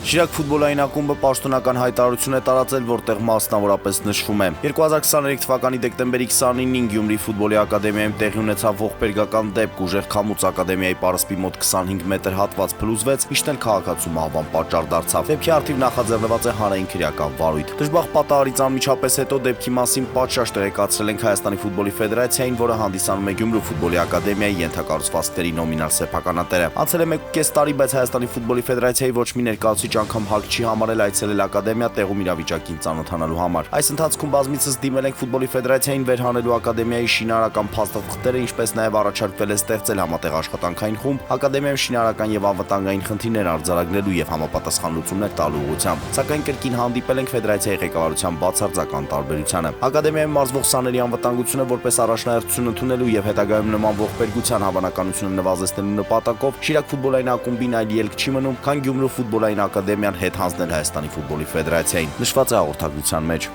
Շիրակ ֆուտբոլային ակումբը պաշտոնական հայտարարություն է տարածել, որտեղ մասնավորապես նշվում է. 2023 թվականի դեկտեմբերի 29-ին Գյումրի ֆուտբոլի ակադեմիայում տեղի ունեցավ ողբերգական դեպք, ուժեղ քամուց ակադեմիայի պարսպի մոտ 25 մետր հատված փլուզվեց, ինչն էլ քաղաքացու մահվան պատճառ դարձավ։ Դեպքի առթիվ նախաձեռնված է հանրային քրեական վարույթ։ Դժբախտ պատահարից անմիջապես հետո դեպքի մասին պատշաճ տեղեկացրել ենք Հայաստանի ֆուտբոլի ֆեդերացիային, որը հանդիսանում է Գյումրու ֆուտբոլի ակադեմիայի ենթակառուցվածքների նոմինալ սեփականատերը։ Անցել է 1.5 տարի, բայց Հայաստանի ֆուտբոլի ֆեդերացիայի ոչ մի ներկայացուցիչ անգամ հարկ չի համարել այցելել ակադեմիա տեղում իրավիճակին ծանոթանալու համար։ Այս ընթացքում բազմիցս դիմել ենք ֆուտբոլի ֆեդերացիային վերհանելու ակադեմիայի շինարարական փաստաթղթերը, ինչպես նաև առաջարկվել է ստեղծել համատեղ աշխատանքային խումբ ակադեմիայում շինարարական եւ անվտանգային խնդիրներ արձանագրելու եւ համապատասխան լուծումներ տալու ուղղությամբ։ Սակայն կրկին հանդիպել ենք ֆեդերացիայի ղեկավարության բացարձական տարբերությանը։ Ակադեմիայում մարզվող սաների անվտանգությունը որպես առաջնահերթություն ընդունելու եւ հետագայում նման ողբերգության հավանականությունը նվազեցնելու նպատակով Շիրակ ֆուտբոլային ակումբին այլ ելք չի մնում, քան Գյումրու ֆուտբոլային ակադեմիան հետ հանձնել Հայաստանի ֆուտբոլի ֆեդերացիային, նշված է հաղորդագրության մեջ։